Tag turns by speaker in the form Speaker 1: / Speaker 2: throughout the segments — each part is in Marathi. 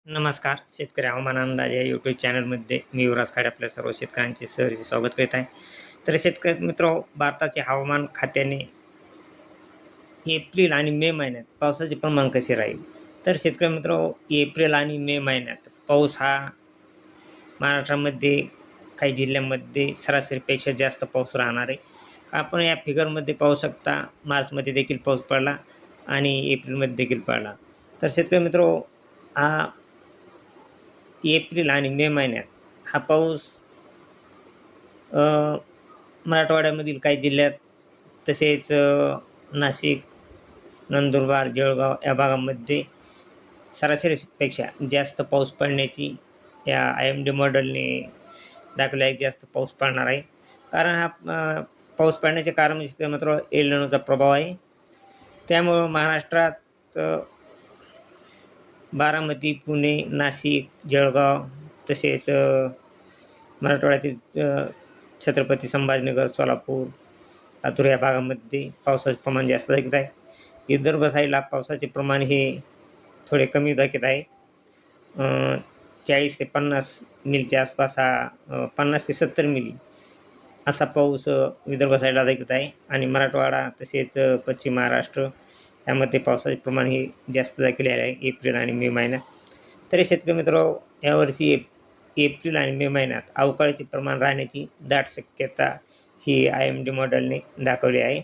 Speaker 1: नमस्कार. शेतकरी हवामान अंदाज या यूट्यूब चॅनलमध्ये मी युवराज खाडे आपल्या सर्व शेतकऱ्यांचे सहर्ष स्वागत करीत आहे. तर शेतकरी मित्रो, भारताचे हवामान खात्याने एप्रिल आणि मे महिन्यात पावसाचे प्रमाण कसे राहील? तर शेतकरी मित्रो, एप्रिल आणि मे महिन्यात पाऊस हा महाराष्ट्रामध्ये काही जिल्ह्यांमध्ये सरासरीपेक्षा जास्त पाऊस राहणार आहे. आपण या फिगरमध्ये पाहू शकता, मार्चमध्ये देखील पाऊस पडला आणि एप्रिलमध्ये देखील पडला. तर शेतकरी मित्रो, हा एप्रिल आणि मे महिन्यात हा पाऊस अ, मराठवाड्यामधील काही जिल्ह्यात तसेच नाशिक, नंदुरबार, जळगाव या भागामध्ये सरासरीपेक्षा जास्त पाऊस पडण्याची या IMD मॉडेलने दाखवले आहे. जास्त पाऊस पडणार आहे. कारण हा पाऊस पडण्याचे कारण म्हणजे मात्र एल निनोचा प्रभाव आहे. त्यामुळं महाराष्ट्रात बारामती, पुणे, नाशिक, जळगाव तसेच मराठवाड्यातील छत्रपती संभाजीनगर, सोलापूर, लातूर या भागामध्ये पावसाचे प्रमाण जास्त दाखवत आहे. विदर्भ साईडला पावसाचे प्रमाण हे थोडे कमी दाखवत आहे. 40 ते 50 मिलीच्या आसपास हा 50 ते 70 मिली असा पाऊस विदर्भ साईडला दाखवत आहे आणि मराठवाडा तसेच पश्चिम महाराष्ट्र यामध्ये पावसाचे प्रमाण हे जास्त दाखवले आहे एप्रिल आणि मे महिन्यात. तरी शेतकरी मित्रांनो, यावर्षी एप्रिल आणि मे महिन्यात अवकाळीचे प्रमाण राहण्याची दाट शक्यता ही IMD मॉडेलने दाखवली आहे.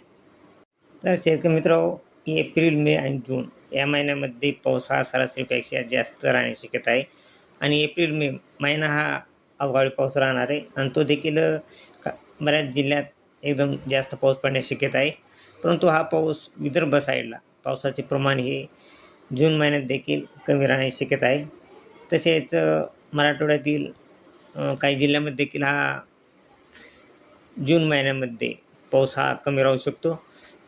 Speaker 1: तर शेतकरी मित्रांनो, एप्रिल, मे आणि जून या महिन्यामध्ये पाऊस हा सरासरीपेक्षा जास्त राहण्याची शक्यता आहे आणि एप्रिल, मे महिना हा अवकाळी पाऊस राहणार आहे आणि तो देखील बऱ्याच जिल्ह्यात एकदम जास्त पाऊस पडण्याची शक्यता आहे. परंतु हा पाऊस विदर्भ साईडला पावसाचे प्रमाण हे जून महिन्यात देखील कमी राहण्याची शक्यता आहे. तसेच मराठवाड्यातील काही जिल्ह्यामध्ये देखील हा जून महिन्यामध्ये पाऊस हा कमी राहू शकतो.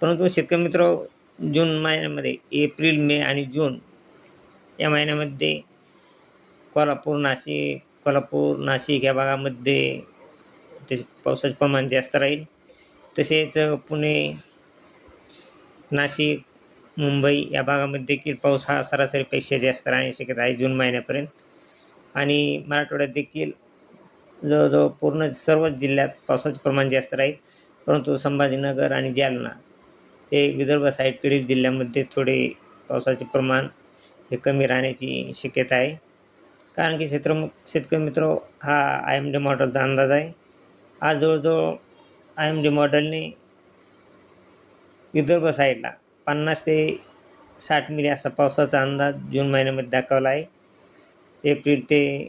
Speaker 1: परंतु शेतकरी मित्रांनो, जून महिन्यामध्ये एप्रिल, मे आणि जून या महिन्यामध्ये कोल्हापूर, नाशिक या भागामध्ये त्याचे पावसाचे प्रमाण जास्त राहील. तसेच पुणे, नाशिक, मुंबई या भागामध्ये देखील पाऊस हा सरासरीपेक्षा जास्त राहण्याची शक्यता आहे जून महिन्यापर्यंत आणि मराठवाड्यात देखील जवळजवळ पूर्ण सर्वच जिल्ह्यात पावसाचे प्रमाण जास्त राहील. परंतु संभाजीनगर आणि जालना हे विदर्भ साईडकडील जिल्ह्यामध्ये थोडे पावसाचे प्रमाण हे कमी राहण्याची शक्यता आहे. कारण की शेतकरी मित्र हा IMD मॉडेलचा अंदाज आहे. हा जवळजवळ IMD मॉडेलने विदर्भ साईडला 50 ते 60 मिली असा पावसाचा अंदाज जून महिन्यामध्ये दाखवला आहे, एप्रिल ते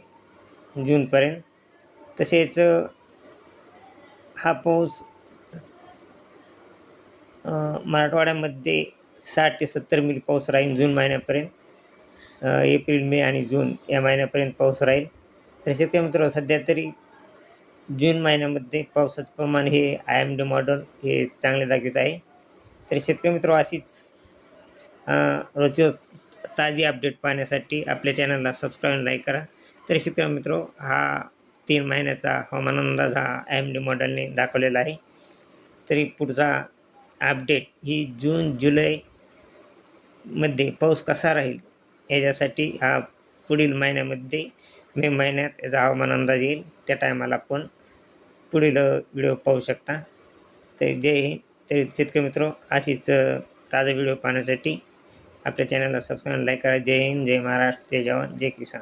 Speaker 1: जूनपर्यंत. तसेच हा पाऊस मराठवाड्यामध्ये 60 ते 70 मिली पाऊस राहील जून महिन्यापर्यंत. एप्रिल, मे आणि जून या महिन्यापर्यंत पाऊस राहील. तर शेतकरी मित्रांनो, सध्या तरी जून महिन्यामध्ये पावसाचे प्रमाण हे IMD मॉडेल हे चांगले दाखवत आहे. तर शेतकरी मित्रांनो, अशीच रोजची ताजी अपडेट पाहण्यासाठी आपल्या चॅनलला सबस्क्राईब आणि लाईक करा. तर शेतकरी मित्रांनो, हा 3 महिन्याचा हवामान अंदाज हा IMD मॉडेलने दाखवलेला आहे. तरी पुढचा अपडेट ही जून, जुलैमध्ये पाऊस कसा राहील याच्यासाठी हा पुढील महिन्यामध्ये मे महिन्यात याचा हवामान अंदाज येईल. त्या टायमाला आपण पुढील व्हिडिओ पाहू शकता. तर जय हिंद. तर शेतकरी मित्र, अशीच ताजा व्हिडिओ पाहण्यासाठी आपल्या चॅनलला सबस्क्राईब लाईक करा. जय हिंद, जय महाराष्ट्र, जय जवान, जय किसान.